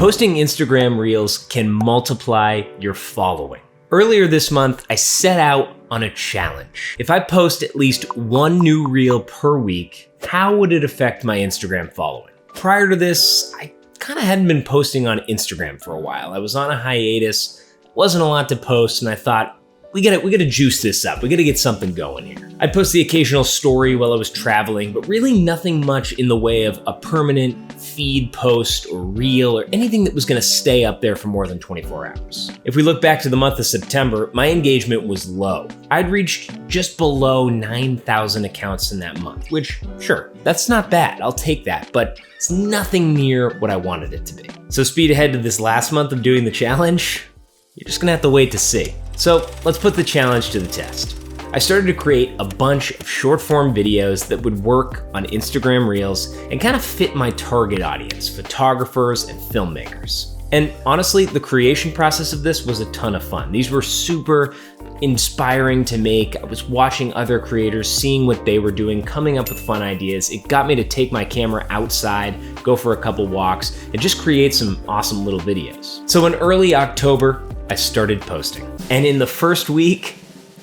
Posting Instagram Reels can multiply your following. Earlier this month, I set out on a challenge. If I post at least one new reel per week, how would it affect my Instagram following? Prior to this, I kind of hadn't been posting on Instagram for a while. I was on a hiatus, wasn't a lot to post, and I thought, we gotta juice this up. We gotta get something going here. I'd post the occasional story while I was traveling, but really nothing much in the way of a permanent feed post or reel or anything that was gonna stay up there for more than 24 hours. If we look back to the month of September, my engagement was low. I'd reached just below 9,000 accounts in that month, which, sure, that's not bad. I'll take that, but it's nothing near what I wanted it to be. So speed ahead to this last month of doing the challenge, you're just gonna have to wait to see. So let's put the challenge to the test. I started to create a bunch of short form videos that would work on Instagram Reels and kind of fit my target audience, photographers and filmmakers. And honestly, the creation process of this was a ton of fun. These were super inspiring to make. I was watching other creators, seeing what they were doing, coming up with fun ideas. It got me to take my camera outside, go for a couple walks, and just create some awesome little videos. So in early October, I started posting. And in the first week,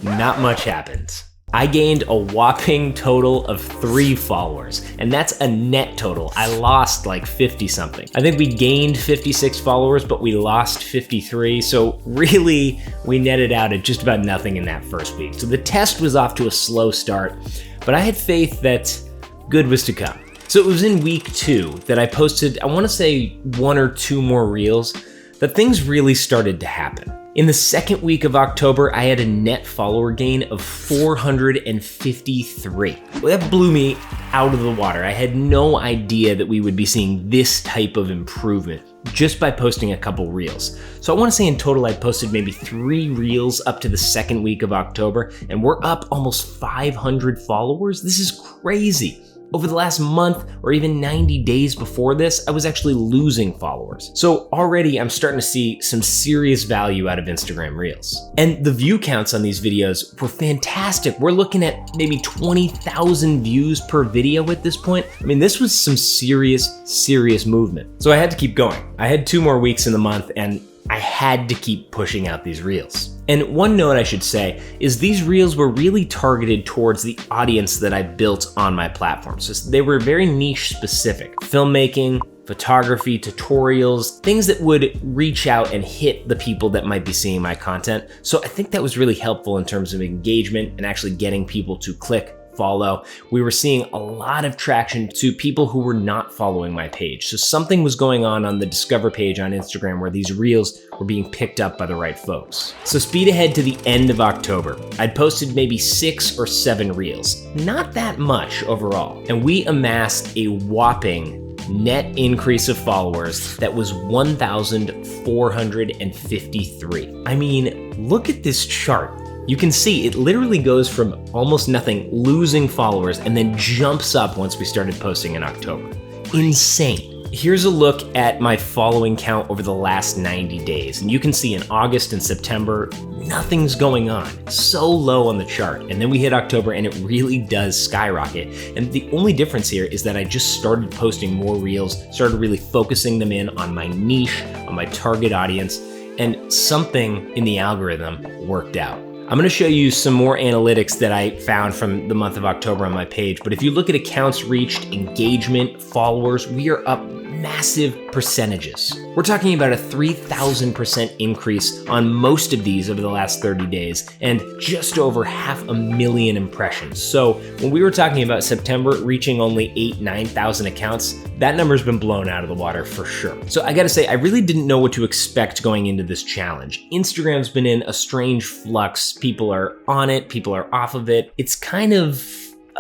not much happened. I gained a whopping total of 3 followers, and that's a net total. I lost like 50 something. I think we gained 56 followers, but we lost 53. So really, we netted out at just about nothing in that first week. So the test was off to a slow start, but I had faith that good was to come. So it was in week 2 that I posted, I wanna say 1 or 2 more reels, that things really started to happen. In the second week of October, I had a net follower gain of 453. Well, that blew me out of the water. I had no idea that we would be seeing this type of improvement just by posting a couple reels. So I wanna say in total, I posted maybe 3 reels up to the second week of October, and we're up almost 500 followers. This is crazy. Over the last month or even 90 days before this, I was actually losing followers. So already I'm starting to see some serious value out of Instagram Reels. And the view counts on these videos were fantastic. We're looking at maybe 20,000 views per video at this point. I mean, this was some serious movement. So I had to keep going. I had 2 more weeks in the month and I had to keep pushing out these reels. And one note I should say is these reels were really targeted towards the audience that I built on my platform. So they were very niche specific. Filmmaking, photography, tutorials, things that would reach out and hit the people that might be seeing my content. So I think that was really helpful in terms of engagement and actually getting people to click, follow. We were seeing a lot of traction to people who were not following my page. So something was going on the Discover page on Instagram where these reels were being picked up by the right folks. So speed ahead to the end of October. I'd posted maybe 6 or 7 reels, not that much overall. And we amassed a whopping net increase of followers that was 1,453. I mean, look at this chart. You can see it literally goes from almost nothing, losing followers, and then jumps up once we started posting in October. Insane. Here's a look at my following count over the last 90 days. And you can see in August and September, nothing's going on. So low on the chart. And then we hit October and it really does skyrocket. And the only difference here is that I just started posting more reels, started really focusing them in on my niche, on my target audience, and something in the algorithm worked out. I'm gonna show you some more analytics that I found from the month of October on my page, but if you look at accounts reached, engagement, followers, we are up massive percentages. We're talking about a 3,000% increase on most of these over the last 30 days and just over 500,000 impressions. So when we were talking about September reaching only 8,000-9,000 accounts, that number's been blown out of the water for sure. So I gotta say, I really didn't know what to expect going into this challenge. Instagram's been in a strange flux. People are on it, people are off of it. It's kind of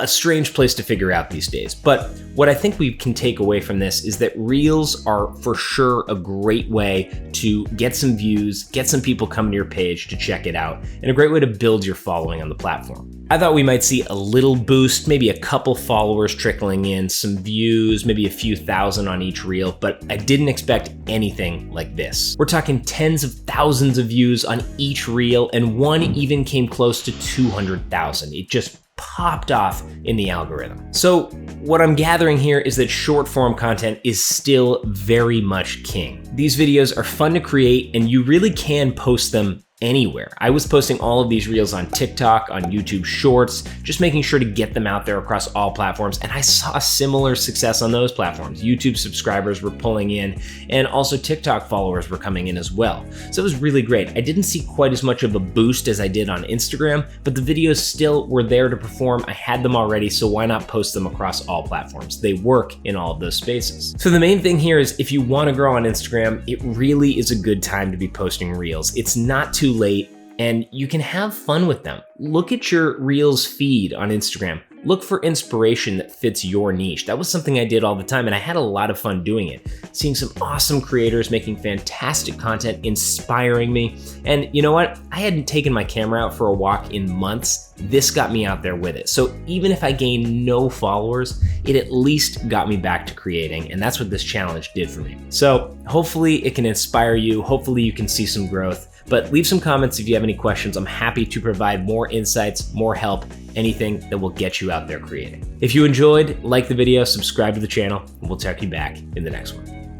a strange place to figure out these days. But what I think we can take away from this is that Reels are for sure a great way to get some views, get some people coming to your page to check it out, and a great way to build your following on the platform. I thought we might see a little boost, maybe a couple followers trickling in, some views, maybe a few thousand on each reel, but I didn't expect anything like this. We're talking tens of thousands of views on each reel, and one even came close to 200,000. It just popped off in the algorithm. So what I'm gathering here is that short form content is still very much king. These videos are fun to create and you really can post them anywhere. I was posting all of these reels on TikTok, on YouTube Shorts, just making sure to get them out there across all platforms, and I saw similar success on those platforms. YouTube subscribers were pulling in, and also TikTok followers were coming in as well. So it was really great. I didn't see quite as much of a boost as I did on Instagram, but the videos still were there to perform. I had them already, so why not post them across all platforms? They work in all of those spaces. So the main thing here is if you want to grow on Instagram, it really is a good time to be posting reels. It's not too late and you can have fun with them. Look at your Reels feed on Instagram. Look for inspiration that fits your niche. That was something I did all the time and I had a lot of fun doing it. Seeing some awesome creators making fantastic content, inspiring me. And you know what? I hadn't taken my camera out for a walk in months. This got me out there with it. So even if I gained no followers, it at least got me back to creating. And that's what this challenge did for me. So hopefully it can inspire you. Hopefully you can see some growth. But leave some comments if you have any questions. I'm happy to provide more insights, more help, anything that will get you out there creating. If you enjoyed, like the video, subscribe to the channel, and we'll check you back in the next one.